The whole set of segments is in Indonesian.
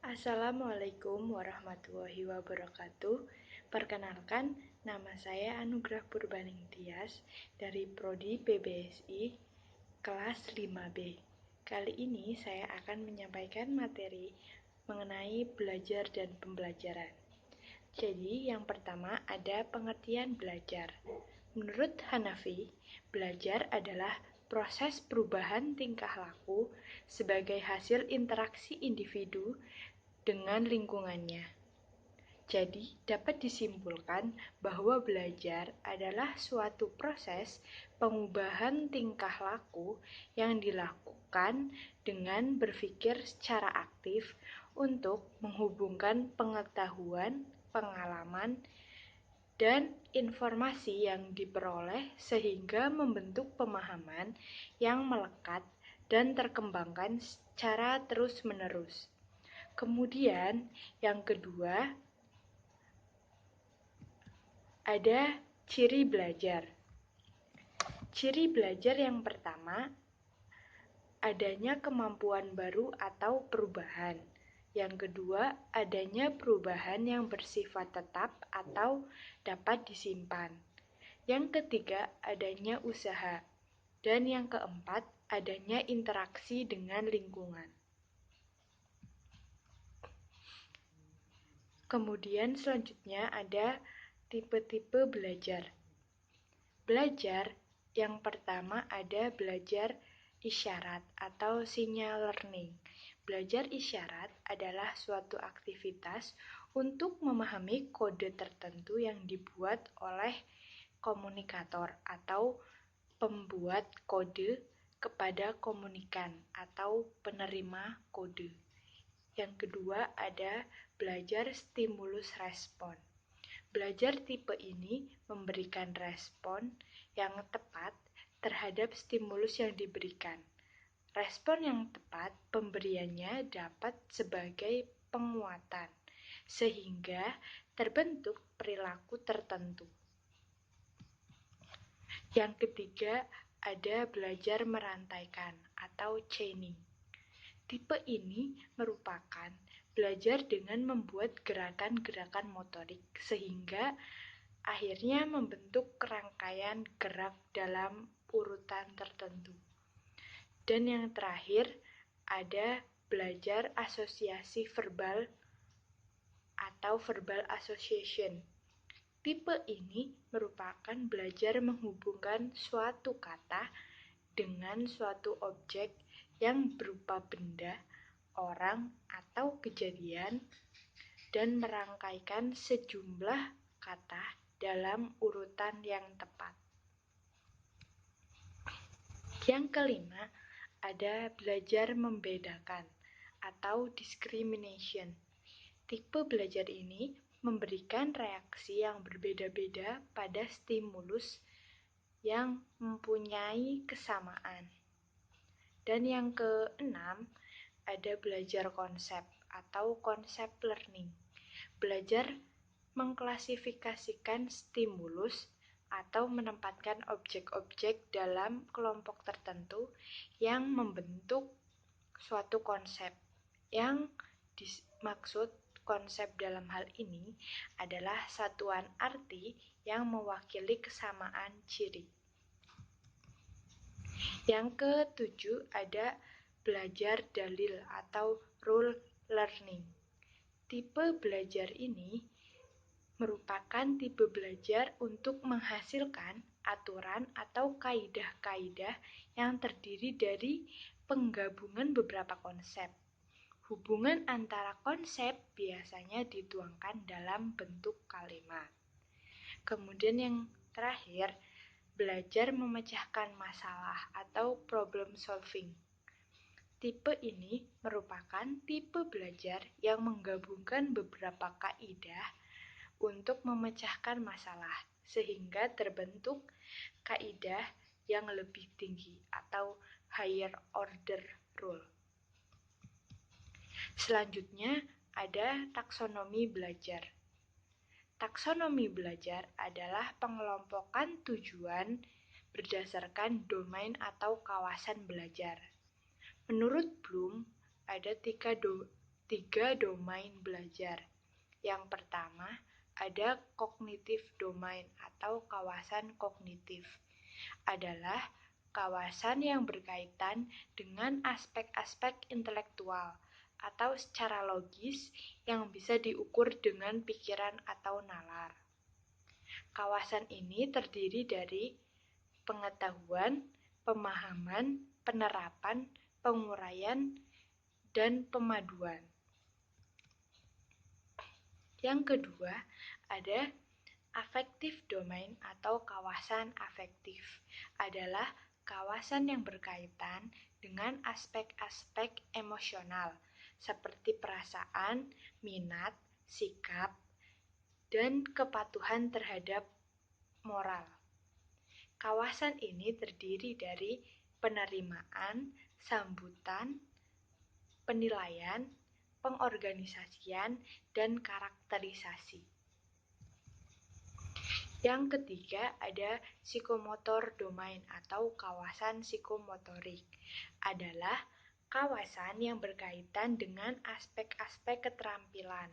Assalamualaikum warahmatullahi wabarakatuh. Perkenalkan, nama saya Anugrah Purbaning Tias dari Prodi PBSI kelas 5B. Kali ini saya akan menyampaikan materi mengenai belajar dan pembelajaran. Jadi, yang pertama ada pengertian belajar. Menurut Hanafi, belajar adalah proses perubahan tingkah laku sebagai hasil interaksi individu dengan lingkungannya. Jadi, dapat disimpulkan bahwa belajar adalah suatu proses pengubahan tingkah laku yang dilakukan dengan berpikir secara aktif untuk menghubungkan pengetahuan, pengalaman, dan informasi yang diperoleh sehingga membentuk pemahaman yang melekat dan terkembangkan secara terus-menerus. Kemudian, yang kedua, ada ciri belajar. Ciri belajar yang pertama, adanya kemampuan baru atau perubahan. Yang kedua, adanya perubahan yang bersifat tetap atau dapat disimpan. Yang ketiga, adanya usaha. Dan yang keempat, adanya interaksi dengan lingkungan. Kemudian selanjutnya ada tipe-tipe belajar. Belajar yang pertama ada belajar isyarat atau sinyal learning. Belajar isyarat adalah suatu aktivitas untuk memahami kode tertentu yang dibuat oleh komunikator atau pembuat kode kepada komunikan atau penerima kode. Yang kedua ada belajar stimulus respon. Belajar tipe ini memberikan respon yang tepat terhadap stimulus yang diberikan. Respon yang tepat pemberiannya dapat sebagai penguatan, sehingga terbentuk perilaku tertentu. Yang ketiga ada belajar merantaikan atau chaining. Tipe ini merupakan belajar dengan membuat gerakan-gerakan motorik sehingga akhirnya membentuk rangkaian gerak dalam urutan tertentu. Dan yang terakhir ada belajar asosiasi verbal atau verbal association. Tipe ini merupakan belajar menghubungkan suatu kata dengan suatu objek yang berupa benda, orang, atau kejadian, dan merangkaikan sejumlah kata dalam urutan yang tepat. Yang kelima, ada belajar membedakan atau discrimination. Tipe belajar ini memberikan reaksi yang berbeda-beda pada stimulus yang mempunyai kesamaan. Dan yang keenam, ada belajar konsep atau konsep learning. Belajar mengklasifikasikan stimulus atau menempatkan objek-objek dalam kelompok tertentu yang membentuk suatu konsep. Yang dimaksud konsep dalam hal ini adalah satuan arti yang mewakili kesamaan ciri. Yang ketujuh ada belajar dalil atau rule learning. Tipe belajar ini merupakan tipe belajar untuk menghasilkan aturan atau kaidah-kaidah yang terdiri dari penggabungan beberapa konsep. Hubungan antara konsep biasanya dituangkan dalam bentuk kalimat. Kemudian yang terakhir, belajar memecahkan masalah atau problem solving. Tipe ini merupakan tipe belajar yang menggabungkan beberapa kaidah untuk memecahkan masalah, sehingga terbentuk kaidah yang lebih tinggi atau higher order rule. Selanjutnya ada taksonomi belajar. Taksonomi belajar adalah pengelompokan tujuan berdasarkan domain atau kawasan belajar. Menurut Bloom, ada 3 domain belajar. Yang pertama, ada cognitive domain atau kawasan kognitif. Adalah kawasan yang berkaitan dengan aspek-aspek intelektual atau secara logis yang bisa diukur dengan pikiran atau nalar. Kawasan ini terdiri dari pengetahuan, pemahaman, penerapan, penguraian, dan pemaduan. Yang kedua, ada affective domain atau kawasan afektif. Adalah kawasan yang berkaitan dengan aspek-aspek emosional seperti perasaan, minat, sikap, dan kepatuhan terhadap moral. Kawasan ini terdiri dari penerimaan, sambutan, penilaian, pengorganisasian, dan karakterisasi. Yang ketiga ada psikomotor domain atau kawasan psikomotorik. Adalah kawasan yang berkaitan dengan aspek-aspek keterampilan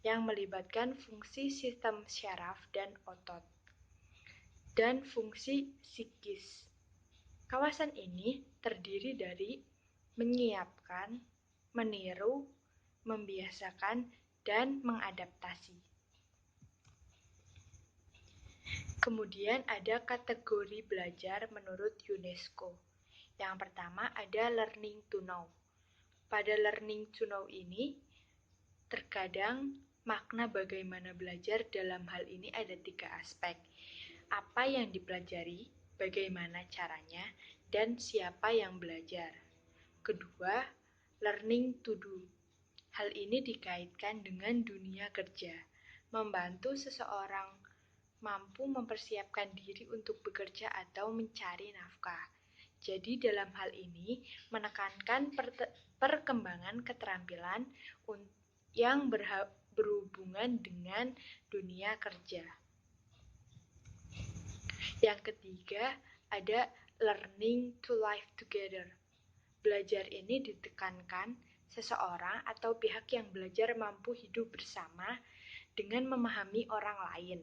yang melibatkan fungsi sistem syaraf dan otot dan fungsi psikis. Kawasan ini terdiri dari menyiapkan, meniru, membiasakan, dan mengadaptasi. Kemudian ada kategori belajar menurut UNESCO. Yang pertama ada learning to know. Pada learning to know ini, terkadang makna bagaimana belajar dalam hal ini ada 3 aspek. Apa yang dipelajari, bagaimana caranya, dan siapa yang belajar. Kedua, learning to do. Hal ini dikaitkan dengan dunia kerja, membantu seseorang mampu mempersiapkan diri untuk bekerja atau mencari nafkah. Jadi dalam hal ini menekankan perkembangan keterampilan yang berhubungan dengan dunia kerja. Yang ketiga ada learning to live together. Belajar ini ditekankan seseorang atau pihak yang belajar mampu hidup bersama dengan memahami orang lain,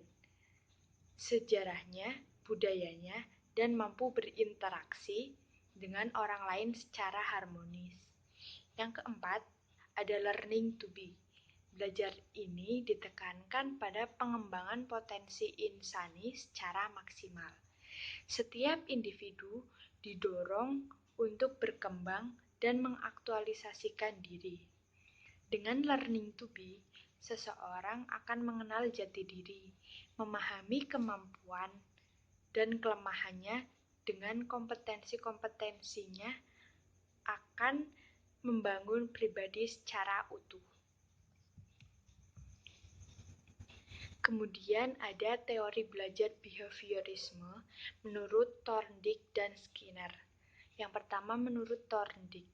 sejarahnya, budayanya, dan mampu berinteraksi dengan orang lain secara harmonis. Yang keempat, ada learning to be. Belajar ini ditekankan pada pengembangan potensi insani secara maksimal. Setiap individu didorong untuk berkembang dan mengaktualisasikan diri. Dengan learning to be, seseorang akan mengenal jati diri, memahami kemampuan dan kelemahannya dengan kompetensi-kompetensinya akan membangun pribadi secara utuh. Kemudian ada teori belajar behaviorisme menurut Thorndike dan Skinner. Yang pertama menurut Thorndike,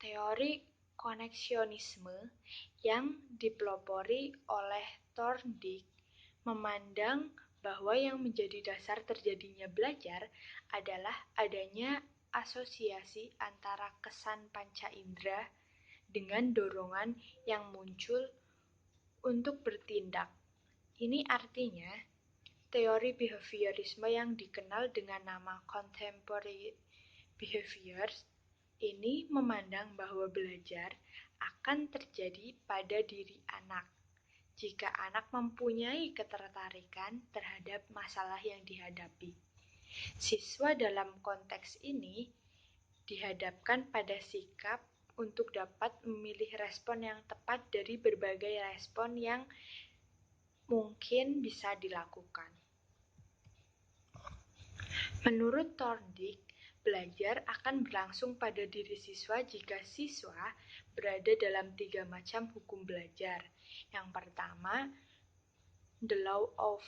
teori koneksionisme yang dipelopori oleh Thorndike memandang bahwa yang menjadi dasar terjadinya belajar adalah adanya asosiasi antara kesan panca indera dengan dorongan yang muncul untuk bertindak. Ini artinya, teori behaviorisme yang dikenal dengan nama contemporary behaviors ini memandang bahwa belajar akan terjadi pada diri anak jika anak mempunyai ketertarikan terhadap masalah yang dihadapi. Siswa dalam konteks ini dihadapkan pada sikap untuk dapat memilih respon yang tepat dari berbagai respon yang mungkin bisa dilakukan. Menurut Thorndike, belajar akan berlangsung pada diri siswa jika siswa berada dalam 3 macam hukum belajar. Yang pertama, the law of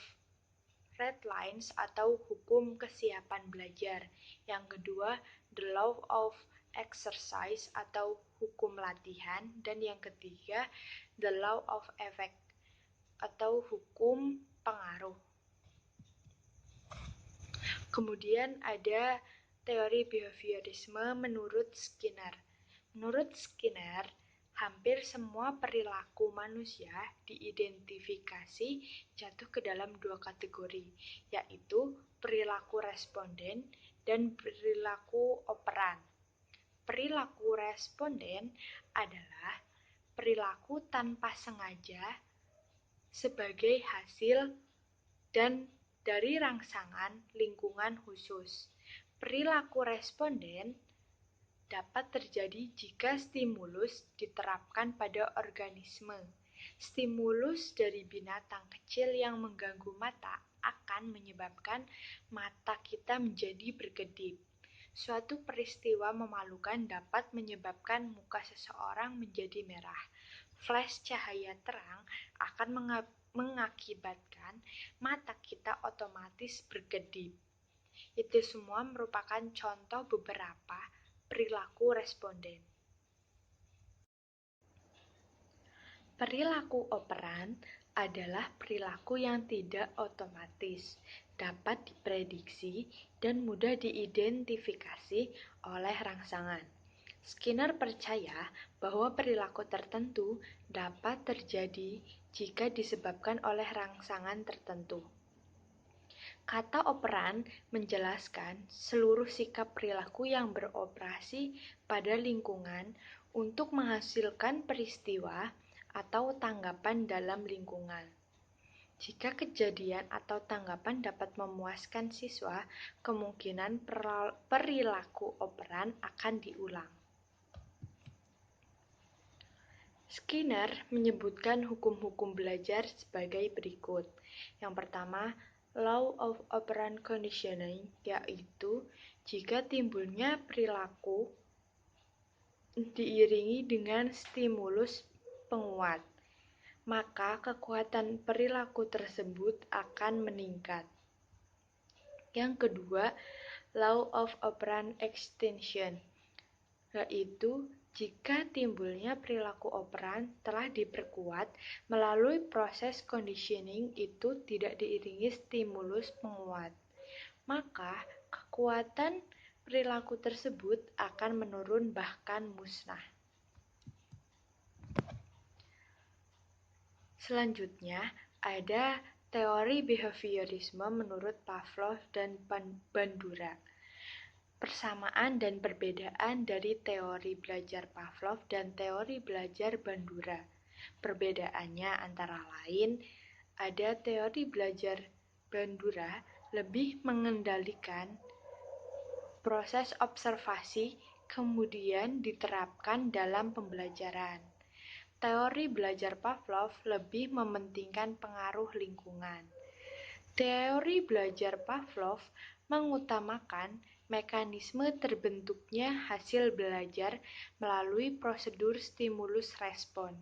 red lines atau hukum kesiapan belajar. Yang kedua, the law of exercise atau hukum latihan. Dan yang ketiga, the law of effect atau hukum pengaruh. Kemudian ada teori behaviorisme menurut Skinner. Menurut Skinner, hampir semua perilaku manusia diidentifikasi jatuh ke dalam dua kategori, yaitu perilaku responden dan perilaku operan. Perilaku responden adalah perilaku tanpa sengaja sebagai hasil dan dari rangsangan lingkungan khusus. Perilaku responden dapat terjadi jika stimulus diterapkan pada organisme. Stimulus dari binatang kecil yang mengganggu mata akan menyebabkan mata kita menjadi berkedip. Suatu peristiwa memalukan dapat menyebabkan muka seseorang menjadi merah. Flash cahaya terang akan mengakibatkan mata kita otomatis berkedip. Itu semua merupakan contoh beberapa perilaku responden. Perilaku operan adalah perilaku yang tidak otomatis, dapat diprediksi, dan mudah diidentifikasi oleh rangsangan. Skinner percaya bahwa perilaku tertentu dapat terjadi jika disebabkan oleh rangsangan tertentu. Kata operan menjelaskan seluruh sikap perilaku yang beroperasi pada lingkungan untuk menghasilkan peristiwa atau tanggapan dalam lingkungan. Jika kejadian atau tanggapan dapat memuaskan siswa, kemungkinan perilaku operan akan diulang. Skinner menyebutkan hukum-hukum belajar sebagai berikut. Yang pertama, Law of Operant Conditioning, yaitu jika timbulnya perilaku diiringi dengan stimulus penguat, maka kekuatan perilaku tersebut akan meningkat. Yang kedua, Law of Operant Extinction, yaitu jika timbulnya perilaku operan telah diperkuat melalui proses conditioning itu tidak diiringi stimulus penguat, maka kekuatan perilaku tersebut akan menurun bahkan musnah. Selanjutnya, ada teori behaviorisme menurut Pavlov dan Bandura. Persamaan dan perbedaan dari teori belajar Pavlov dan teori belajar Bandura. Perbedaannya antara lain, ada teori belajar Bandura lebih mengendalikan proses observasi kemudian diterapkan dalam pembelajaran. Teori belajar Pavlov lebih mementingkan pengaruh lingkungan. Teori belajar Pavlov mengutamakan mekanisme terbentuknya hasil belajar melalui prosedur stimulus-respon.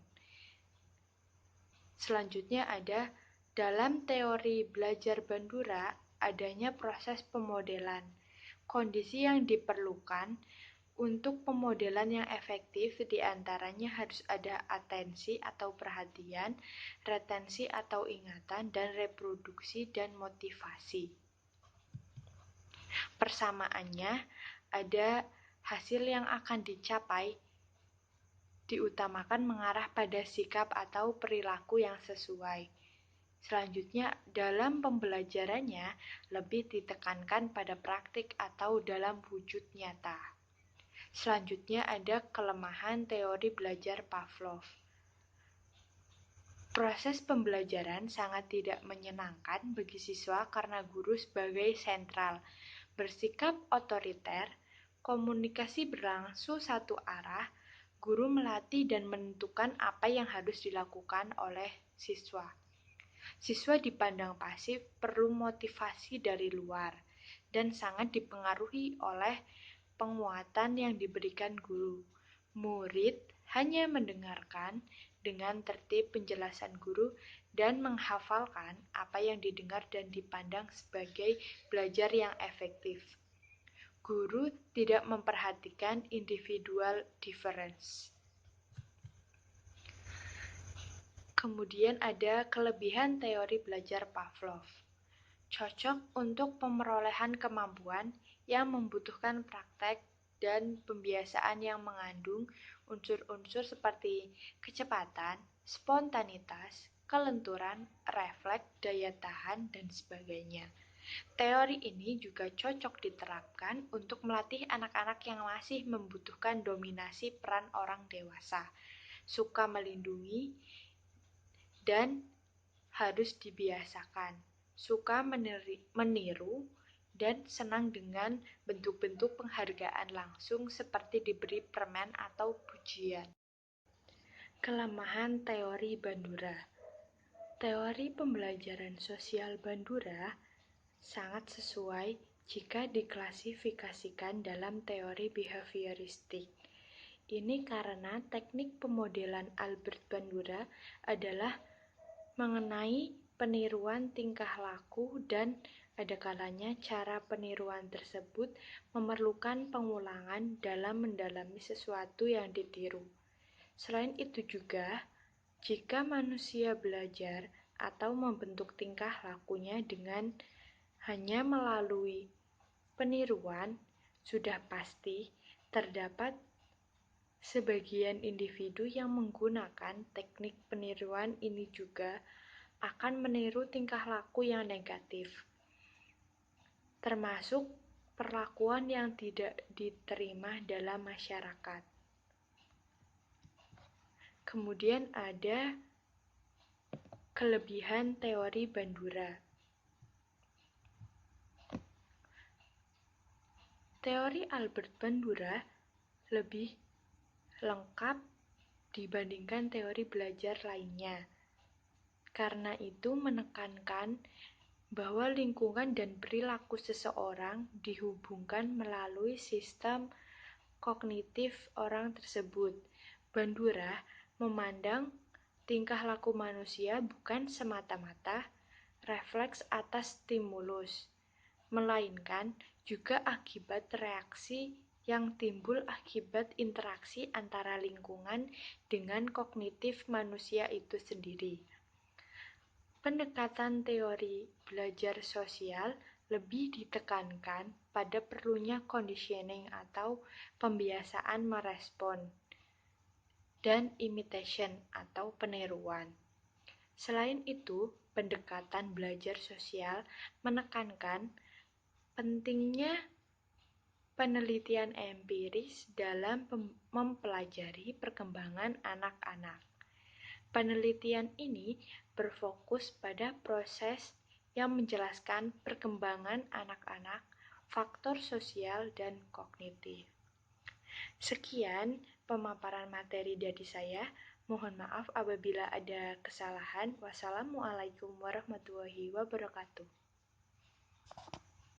Selanjutnya ada dalam teori belajar Bandura adanya proses pemodelan. Kondisi yang diperlukan untuk pemodelan yang efektif diantaranya harus ada atensi atau perhatian, retensi atau ingatan, dan reproduksi dan motivasi. Persamaannya ada hasil yang akan dicapai diutamakan mengarah pada sikap atau perilaku yang sesuai. Selanjutnya, dalam pembelajarannya lebih ditekankan pada praktik atau dalam wujud nyata. Selanjutnya ada kelemahan teori belajar Pavlov. Proses pembelajaran sangat tidak menyenangkan bagi siswa karena guru sebagai sentral, bersikap otoriter, komunikasi berlangsung satu arah, guru melatih dan menentukan apa yang harus dilakukan oleh siswa. Siswa dipandang pasif, perlu motivasi dari luar, dan sangat dipengaruhi oleh penguatan yang diberikan guru. Murid hanya mendengarkan dengan tertib penjelasan guru dan menghafalkan apa yang didengar dan dipandang sebagai belajar yang efektif. Guru tidak memperhatikan individual difference. Kemudian ada kelebihan teori belajar Pavlov. Cocok untuk pemerolehan kemampuan yang membutuhkan praktek dan pembiasaan yang mengandung unsur-unsur seperti kecepatan, spontanitas, kelenturan, refleks, daya tahan, dan sebagainya. Teori ini juga cocok diterapkan untuk melatih anak-anak yang masih membutuhkan dominasi peran orang dewasa, suka melindungi, dan harus dibiasakan, suka meniru, dan senang dengan bentuk-bentuk penghargaan langsung seperti diberi permen atau pujian. Kelemahan teori Bandura. Teori pembelajaran sosial Bandura sangat sesuai jika diklasifikasikan dalam teori behavioristik. Ini karena teknik pemodelan Albert Bandura adalah mengenai peniruan tingkah laku dan ada kalanya cara peniruan tersebut memerlukan pengulangan dalam mendalami sesuatu yang ditiru. Selain itu juga, jika manusia belajar atau membentuk tingkah lakunya dengan hanya melalui peniruan, sudah pasti terdapat sebagian individu yang menggunakan teknik peniruan ini juga akan meniru tingkah laku yang negatif, termasuk perlakuan yang tidak diterima dalam masyarakat. Kemudian ada kelebihan teori Bandura. Teori Albert Bandura lebih lengkap dibandingkan teori belajar lainnya. Karena itu menekankan bahwa lingkungan dan perilaku seseorang dihubungkan melalui sistem kognitif orang tersebut. Bandura memandang tingkah laku manusia bukan semata-mata refleks atas stimulus, melainkan juga akibat reaksi yang timbul akibat interaksi antara lingkungan dengan kognitif manusia itu sendiri. Pendekatan teori belajar sosial lebih ditekankan pada perlunya conditioning atau pembiasaan merespon dan imitation atau peniruan. Selain itu, pendekatan belajar sosial menekankan pentingnya penelitian empiris dalam mempelajari perkembangan anak-anak. Penelitian ini berfokus pada proses yang menjelaskan perkembangan anak-anak, faktor sosial, dan kognitif. Sekian pemaparan materi dari saya. Mohon maaf apabila ada kesalahan. Wassalamualaikum warahmatullahi wabarakatuh.